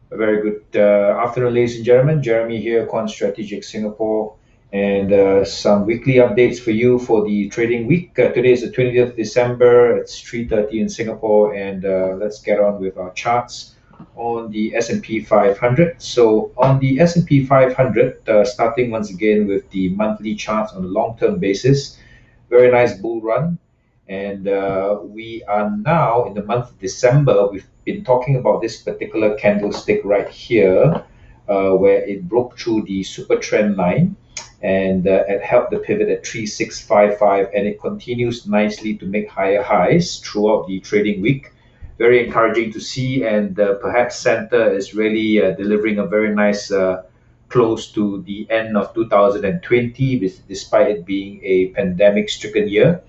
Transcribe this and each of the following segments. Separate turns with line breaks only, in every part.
A very good afternoon, ladies and gentlemen. Jeremy here, Quant Strategic Singapore, and some weekly updates for you for the trading week. Today is the 20th of December. It's 3:30 in Singapore, and let's get on with our charts on the S&P 500. So on the S&P 500, starting once again with the monthly charts on a long-term basis, very nice bull run. And we are now in the month of December. We've been talking about this particular candlestick right here, where it broke through the super trend line and it helped the pivot at 3655, and it continues nicely to make higher highs throughout the trading week. Very encouraging to see, and perhaps Santa is really delivering a very nice close to the end of 2020, despite it being a pandemic stricken year.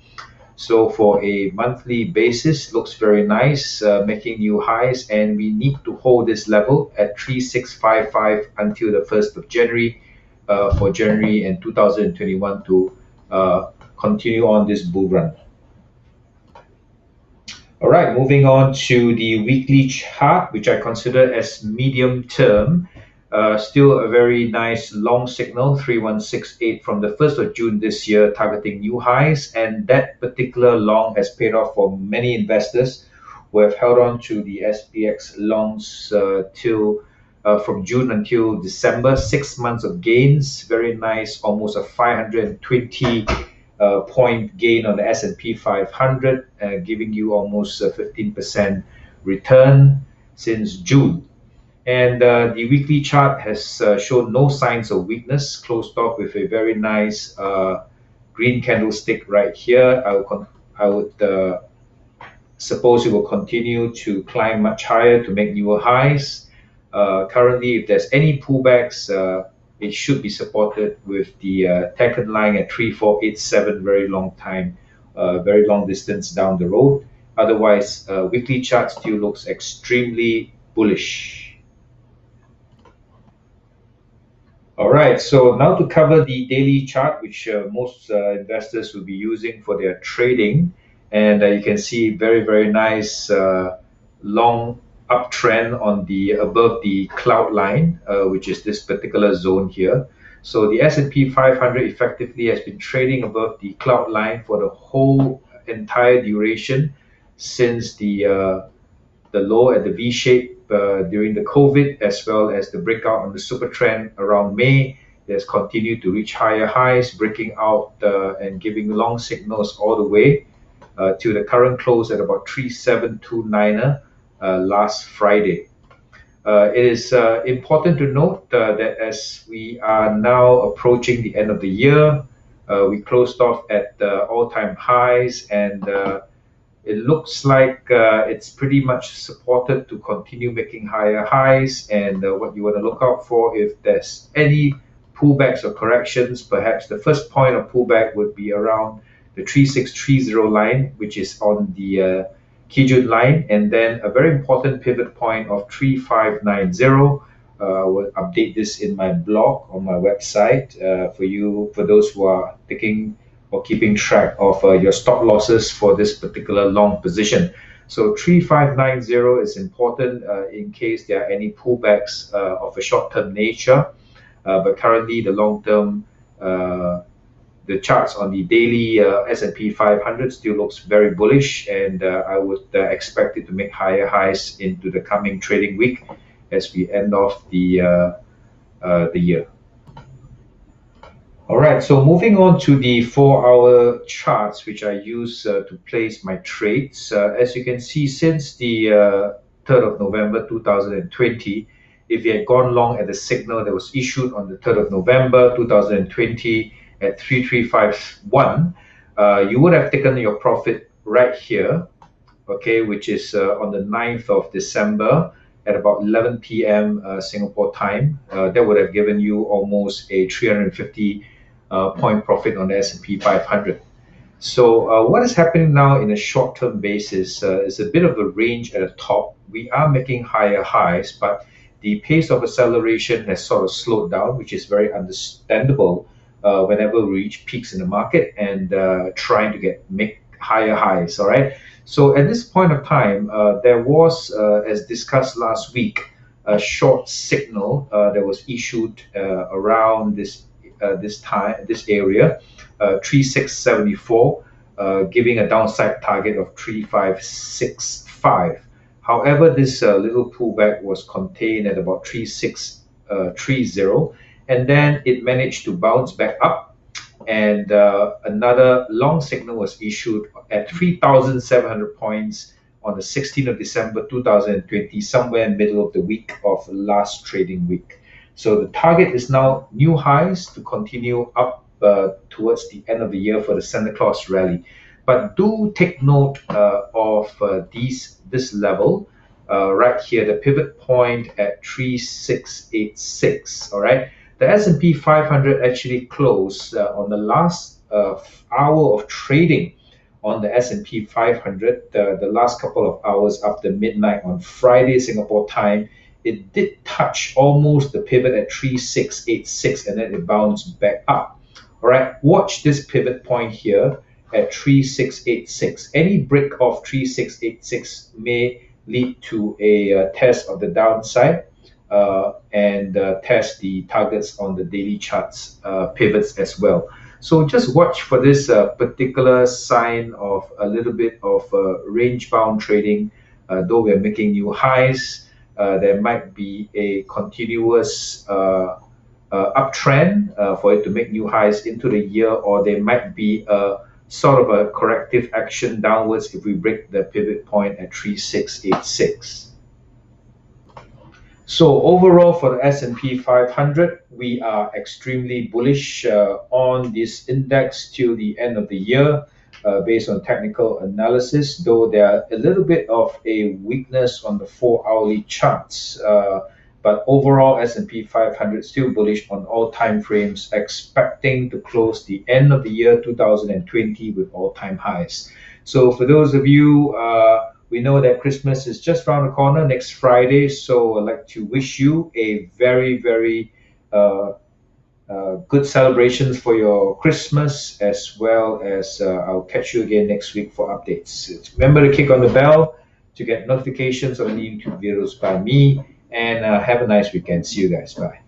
So for a monthly basis, looks very nice, making new highs, and we need to hold this level at 3655 until the 1st of January for January and 2021 to continue on this bull run. All right, moving on to the weekly chart, which I consider as medium term. Still a very nice long signal, 3168 from the 1st of June this year, targeting new highs. And that particular long has paid off for many investors who have held on to the SPX longs till from June until December, 6 months of gains. Very nice, almost a 520 point gain on the S&P 500, giving you almost a 15% return since June. And the weekly chart has shown no signs of weakness, closed off with a very nice green candlestick right here. I would suppose it will continue to climb much higher to make newer highs. Currently, if there's any pullbacks, it should be supported with the Tekken line at 3487, very long time, very long distance down the road. Otherwise, weekly chart still looks extremely bullish. All right, so now to cover the daily chart, which most investors will be using for their trading. And you can see very nice long uptrend on the above the cloud line, which is this particular zone here. So the S&P 500 effectively has been trading above the cloud line for the whole entire duration since the low at the V shape during the COVID, as well as the breakout on the super trend around May. It has continued to reach higher highs, breaking out and giving long signals all the way to the current close at about 3729 last Friday. It is important to note that as we are now approaching the end of the year, we closed off at all-time highs, and it looks like it's pretty much supported to continue making higher highs. And what you want to look out for, if there's any pullbacks or corrections, perhaps the first point of pullback would be around the 3630 line, which is on the Kijun line, and then a very important pivot point of 3590. I will update this in my blog on my website for those who are taking or keeping track of your stop losses for this particular long position. So 3590 is important in case there are any pullbacks of a short-term nature. But currently, the long-term, the charts on the daily S&P 500 still looks very bullish, and I would expect it to make higher highs into the coming trading week as we end off the year. All right, so moving on to the 4-hour charts, which I use to place my trades. As you can see, since the 3rd of November 2020, if you had gone long at the signal that was issued on the 3rd of November 2020 at 3351, you would have taken your profit right here, okay, which is on the 9th of December at about 11 p.m. Singapore time. That would have given you almost a 350 point profit on the S&P 500. So what is happening now in a short-term basis is a bit of a range at the top. We are making higher highs, but the pace of acceleration has sort of slowed down, which is very understandable whenever we reach peaks in the market and trying to make higher highs. All right. So at this point of time, there was, as discussed last week, a short signal that was issued around this area, 3674, giving a downside target of 3565. However, this little pullback was contained at about 3630, and then it managed to bounce back up, and another long signal was issued at 3,700 points on the 16th of December 2020, somewhere in the middle of the week of last trading week. So the target is now new highs to continue up towards the end of the year for the Santa Claus rally. But do take note of this level right here, the pivot point at 3686. All right, the S&P 500 actually closed on the last hour of trading on the S&P 500, the last couple of hours after midnight on Friday Singapore time. It did touch almost the pivot at 3686, and then it bounced back up. All right, watch this pivot point here at 3686. Any break of 3686 may lead to a test of the downside and test the targets on the daily charts pivots as well. So just watch for this particular sign of a little bit of range-bound trading. Though we're making new highs, there might be a continuous uptrend for it to make new highs into the year, or there might be a sort of a corrective action downwards if we break the pivot point at 3686. So overall for the S&P 500, we are extremely bullish on this index till the end of the year based on technical analysis, though there are a little bit of a weakness on the 4-hourly charts. But overall, S&P 500 still bullish on all time frames, expecting to close the end of the year 2020 with all-time highs. So for those of you, we know that Christmas is just around the corner next Friday, so I'd like to wish you a very, very good celebrations for your Christmas, as well as I'll catch you again next week for updates. Remember to click on the bell to get notifications on new YouTube videos by me, and have a nice weekend. See you guys. Bye.